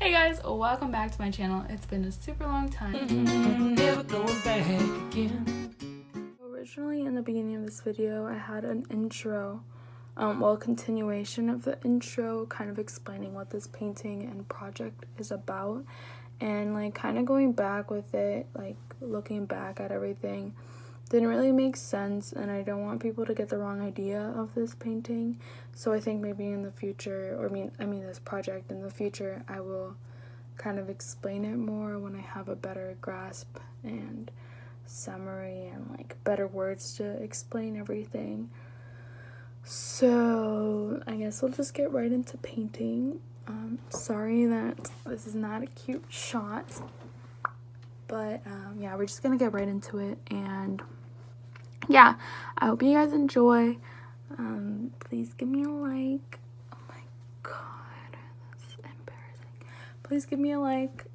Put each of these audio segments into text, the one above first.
Hey guys, welcome back to my channel. It's been a super long time. Never going back again. Originally in the beginning of this video, I had an intro, continuation of the intro, kind of explaining what this painting and project is about, and like kind of going back with it, like looking back at everything. Didn't really make sense, and I don't want people to get the wrong idea of this painting. So I think maybe in the future, I mean this project in the future, I will kind of explain it more when I have a better grasp and summary and like better words to explain everything. So I guess we'll just get right into painting. Sorry that this is not a cute shot, but yeah, we're just gonna get right into it. And yeah, I hope you guys enjoy. Please give me a like. Oh my god, that's embarrassing. Please give me a like,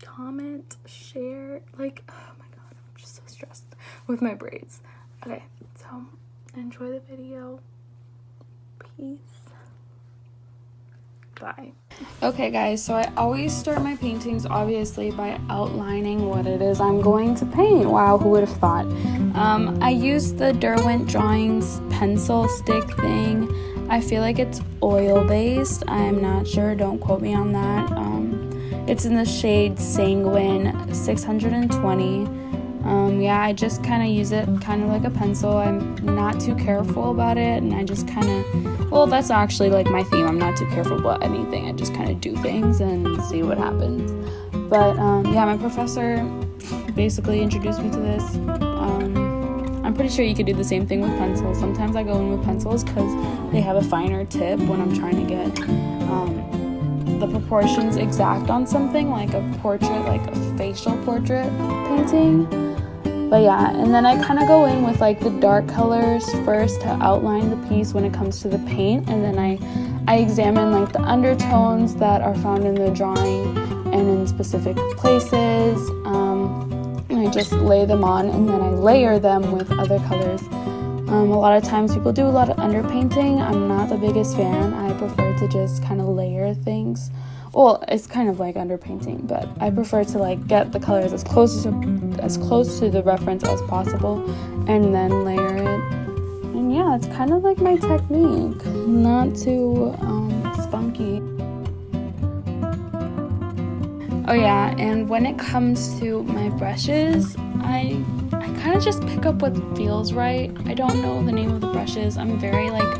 comment, share. Like, oh my god, I'm just so stressed with my braids. Okay, so enjoy the video. Peace. Bye. Okay guys, so I always start my paintings obviously by outlining what it is I'm going to paint. Wow, who would have thought? I use the Derwent Drawings pencil stick thing. I feel like it's oil based. I'm not sure, don't quote me on that. It's in the shade Sanguine 620. Yeah, I just kind of use it kind of like a pencil. I'm not too careful about it, and I just kind of, well, that's actually like my theme. I'm not too careful about anything. I just kind of do things and see what happens. But yeah, my professor basically introduced me to this. I'm pretty sure you could do the same thing with pencils. Sometimes I go in with pencils because they have a finer tip when I'm trying to get the proportions exact on something, like a portrait, like a facial portrait painting. But yeah, and then I kind of go in with like the dark colors first to outline the piece when it comes to the paint, and then I examine like the undertones that are found in the drawing and in specific places, and I just lay them on, and then I layer them with other colors. A lot of times people do a lot of underpainting. I'm not the biggest fan. I prefer to just kind of layer things. Well, it's kind of like underpainting, but I prefer to like get the colors as close to the reference as possible and then layer it. And yeah, it's kind of like my technique, not too spunky. Oh yeah, and when it comes to my brushes, I kind of just pick up what feels right. I don't know the name of the brushes. I'm very like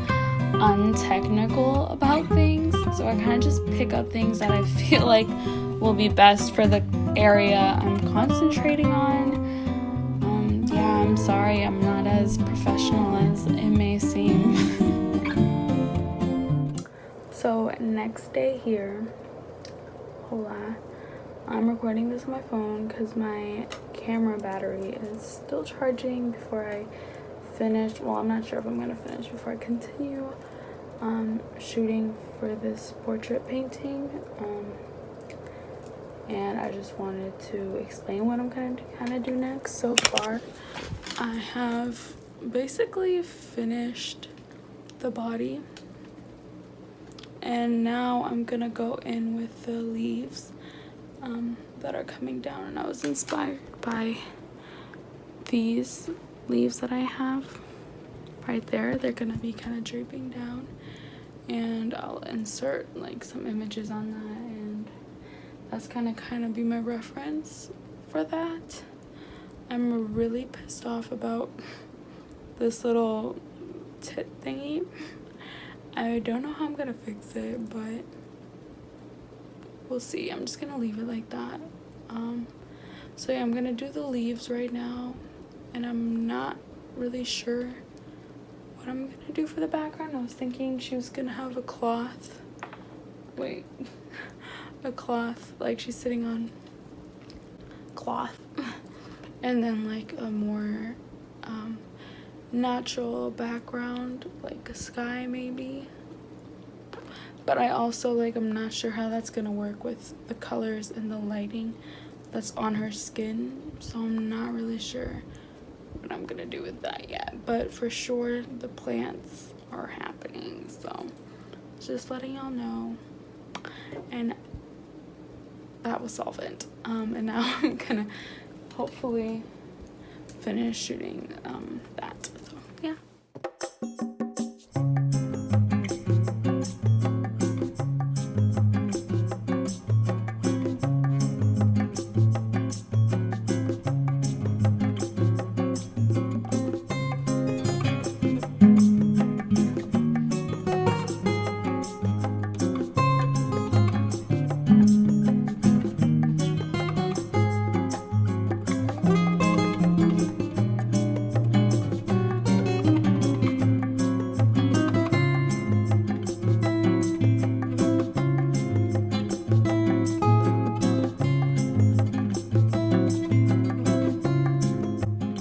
untechnical about things, so I kind of just pick up things that I feel like will be best for the area I'm concentrating on. Yeah, I'm sorry I'm not as professional as it may seem. So next day here, hola, I'm recording this on my phone because my camera battery is still charging before I finish. Well, I'm not sure if I'm going to finish before I continue shooting for this portrait painting. And I just wanted to explain what I'm going to kind of do next. So far, I have basically finished the body. And now I'm going to go in with the leaves that are coming down, and I was inspired by these leaves that I have right there. They're gonna be kind of draping down, and I'll insert like some images on that, and that's gonna kind of be my reference for that. I'm really pissed off about this little tit thingy. I don't know how I'm gonna fix it, but we'll see. I'm just gonna leave it like that. So yeah, I'm gonna do the leaves right now, and I'm not really sure what I'm gonna do for the background. I was thinking she was gonna have a cloth. Wait, a cloth, like she's sitting on cloth, and then like a more natural background, like a sky maybe. But I also I'm not sure how that's gonna work with the colors and the lighting that's on her skin, so I'm not really sure what I'm gonna do with that yet. But for sure the plants are happening, so just letting y'all know. And that was solvent. And now I'm gonna hopefully finish shooting that. So yeah.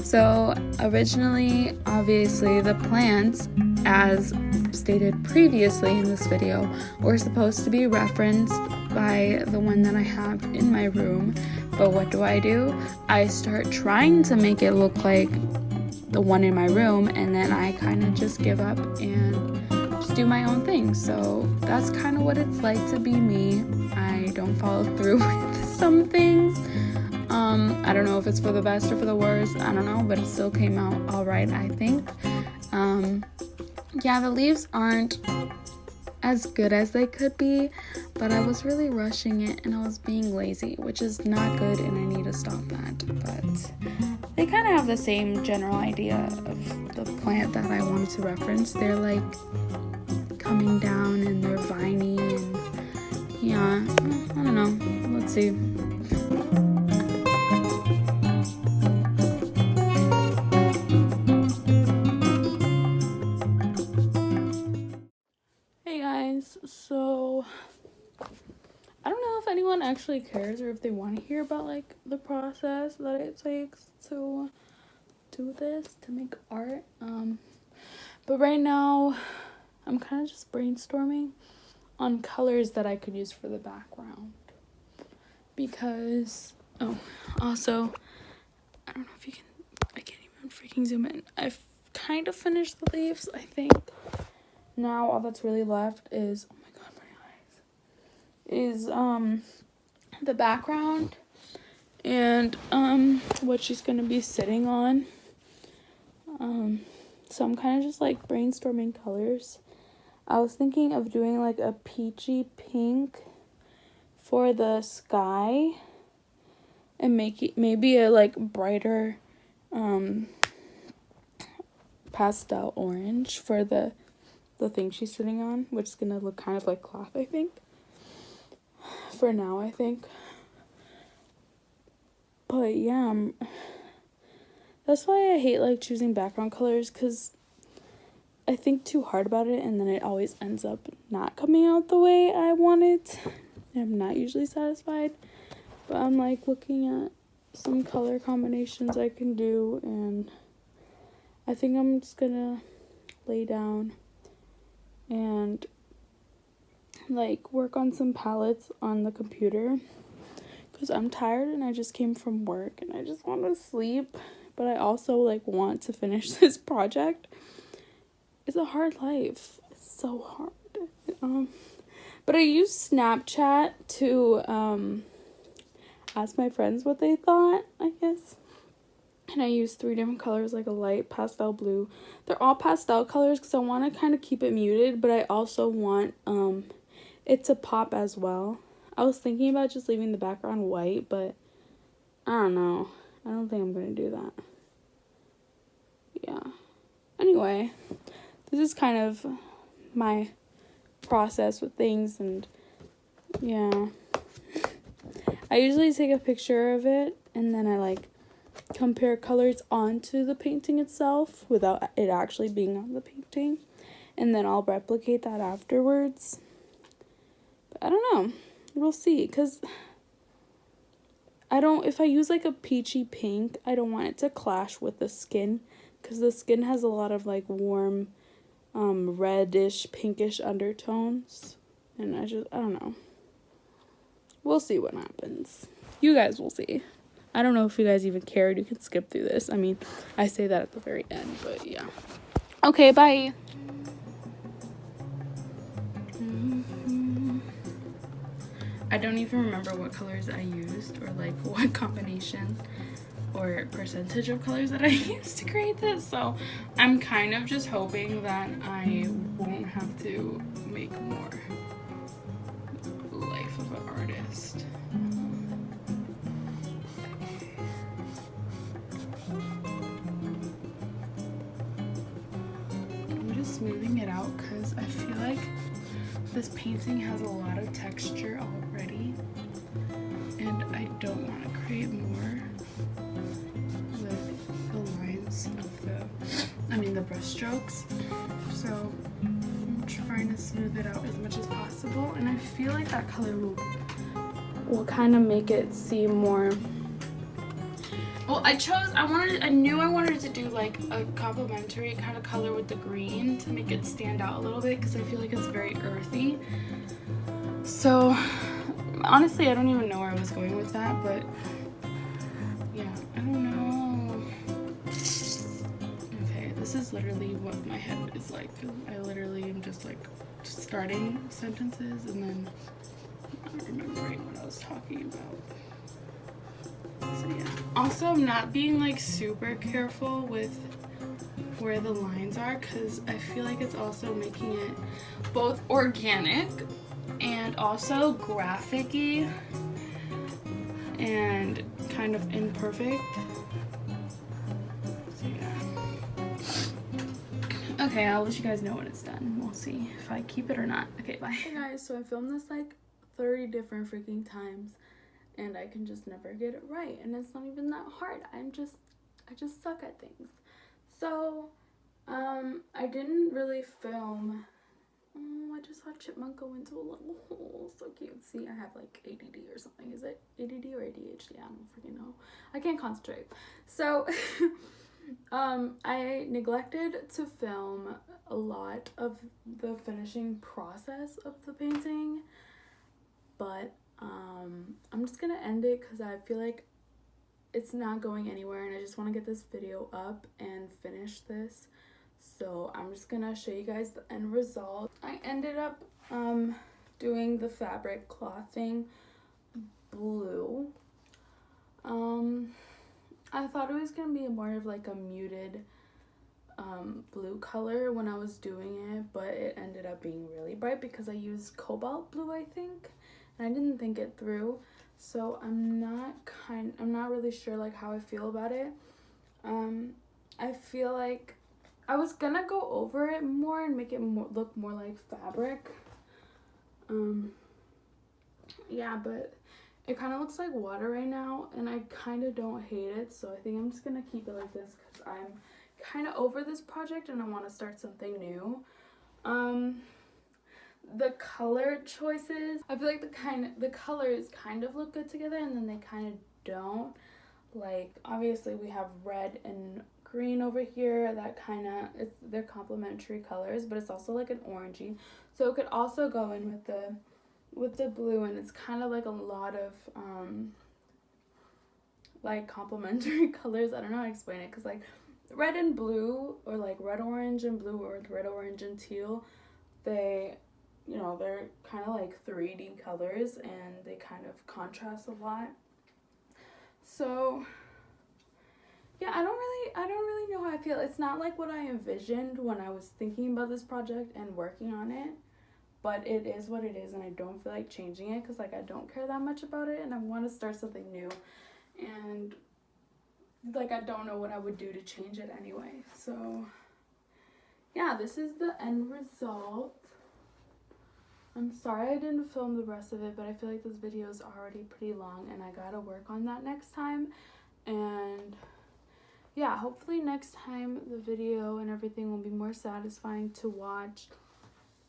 So originally, obviously, the plants, as stated previously in this video, were supposed to be referenced by the one that I have in my room. But what do? I start trying to make it look like the one in my room, and then I kind of just give up and just do my own thing. So that's kind of what it's like to be me. I don't follow through with some things. I don't know if it's for the best or for the worst, I don't know, but it still came out all right, I think. Yeah, the leaves aren't as good as they could be, but I was really rushing it and I was being lazy, which is not good, and I need to stop that. But they kind of have the same general idea of the plant that I wanted to reference. They're like coming down and they're viney, and yeah, I don't know, let's see. So I don't know if anyone actually cares or if they want to hear about like the process that it takes to do this, to make art. But right now I'm kind of just brainstorming on colors that I could use for the background, because also I don't know if you can, I can't even freaking zoom in. I've kind of finished the leaves, I think. Now all that's really left is, oh my god, my eyes, is the background and what she's gonna be sitting on. So I'm kind of just like brainstorming colors. I was thinking of doing like a peachy pink for the sky and make it maybe a like brighter pastel orange for the thing she's sitting on, which is gonna look kind of like cloth, I think. For now, I think. But yeah, that's why I hate like choosing background colors, because I think too hard about it and then it always ends up not coming out the way I want it. I'm not usually satisfied, but I'm like looking at some color combinations I can do, and I think I'm just gonna lay down and like work on some palettes on the computer, because I'm tired and I just came from work and I just want to sleep, but I also like want to finish this project. It's a hard life. It's so hard. But I used Snapchat to ask my friends what they thought, I guess. And I used 3 different colors, like a light pastel blue. They're all pastel colors because I want to kind of keep it muted, but I also want it to pop as well. I was thinking about just leaving the background white, but I don't know. I don't think I'm going to do that. Yeah. Anyway, this is kind of my process with things, and yeah. I usually take a picture of it, and then I like compare colors onto the painting itself without it actually being on the painting, and then I'll replicate that afterwards. But I don't know, we'll see, because if I use like a peachy pink, I don't want it to clash with the skin, because the skin has a lot of like warm reddish pinkish undertones, and I don't know, we'll see what happens. You guys will see. I don't know if you guys even cared. You can skip through this. I mean, I say that at the very end, but yeah. Okay, bye. I don't even remember what colors I used or like what combination or percentage of colors that I used to create this. So I'm kind of just hoping that I won't have to make more Life of an Artist. I'm just smoothing it out because I feel like this painting has a lot of texture already, and I don't want to create more with the lines of the brush strokes. So I'm trying to smooth it out as much as possible, and I feel like that color will kind of make it seem more. Well, I knew I wanted to do like a complementary kind of color with the green to make it stand out a little bit because I feel like it's very earthy. So honestly, I don't even know where I was going with that, but yeah, I don't know. Okay, this is literally what my head is like. I literally am just like starting sentences and then not remembering what I was talking about. So yeah. Also, I'm not being like super careful with where the lines are because I feel like it's also making it both organic and also graphic-y and kind of imperfect. So yeah. Okay, I'll let you guys know when it's done. We'll see if I keep it or not. Okay, bye. Hey guys, so I filmed this like 30 different freaking times and I can just never get it right, and it's not even that hard. I just suck at things. So I didn't really film. Oh, I just saw Chipmunk go into a little hole. So cute. See, I have like ADD or something. Is it ADD or ADHD? I don't freaking know. I can't concentrate. So I neglected to film a lot of the finishing process of the painting, but I'm just gonna end it because I feel like it's not going anywhere and I just want to get this video up and finish this. So I'm just gonna show you guys the end result. I ended up doing the fabric clothing blue. I thought it was gonna be more of like a muted blue color when I was doing it, but it ended up being really bright because I used cobalt blue, I think, and I didn't think it through. So I'm not really sure like how I feel about it. I feel like I was gonna go over it more and make it look more like fabric. Yeah, but it kind of looks like water right now, and I kind of don't hate it, so I think I'm just gonna keep it like this because I'm kind of over this project and I want to start something new. The color choices, I feel like the colors kind of look good together and then they kind of don't. Like obviously we have red and green over here, that kind of, they're complementary colors, but it's also like an orangey, so it could also go in with the blue, and it's kind of like a lot of like complementary colors. I don't know how to explain it because like red and blue, or like red orange and blue, or red orange and teal, they're kind of like 3D colors and they kind of contrast a lot. So yeah, I don't really know how I feel. It's not like what I envisioned when I was thinking about this project and working on it, but it is what it is, and I don't feel like changing it because like I don't care that much about it and I want to start something new, and like I don't know what I would do to change it anyway. So yeah, this is the end result. I'm sorry I didn't film the rest of it, but I feel like this video is already pretty long and I gotta work on that next time. And yeah, hopefully next time the video and everything will be more satisfying to watch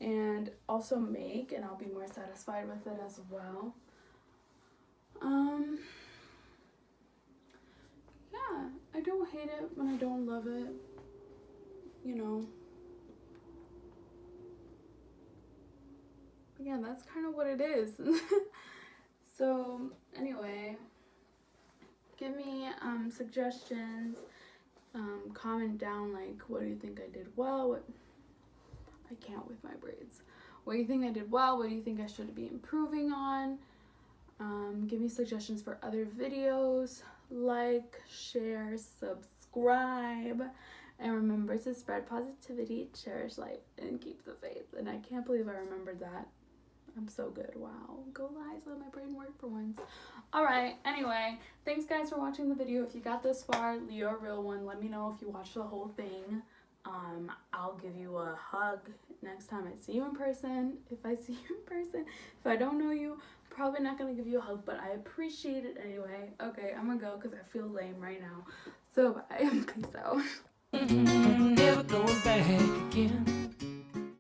and also make, and I'll be more satisfied with it as well. Yeah, I don't hate it when I don't love it, you know. Yeah, that's kind of what it is. So anyway, give me suggestions, comment down like what do you think I did well, I can't with my braids, what do you think I did well, what do you think I should be improving on, Give me suggestions for other videos. Like, share, subscribe, and remember to spread positivity, cherish life, and keep the faith. And I can't believe I remembered that. I'm so good. Wow. Go Liza. My brain worked for once. Alright, anyway, thanks guys for watching the video. If you got this far, you're a real one. Let me know if you watched the whole thing. I'll give you a hug next time I see you in person. If I see you in person. If I don't know you, I'm probably not going to give you a hug, but I appreciate it anyway. Okay, I'm going to go because I feel lame right now. So bye. Peace out. Never going back again.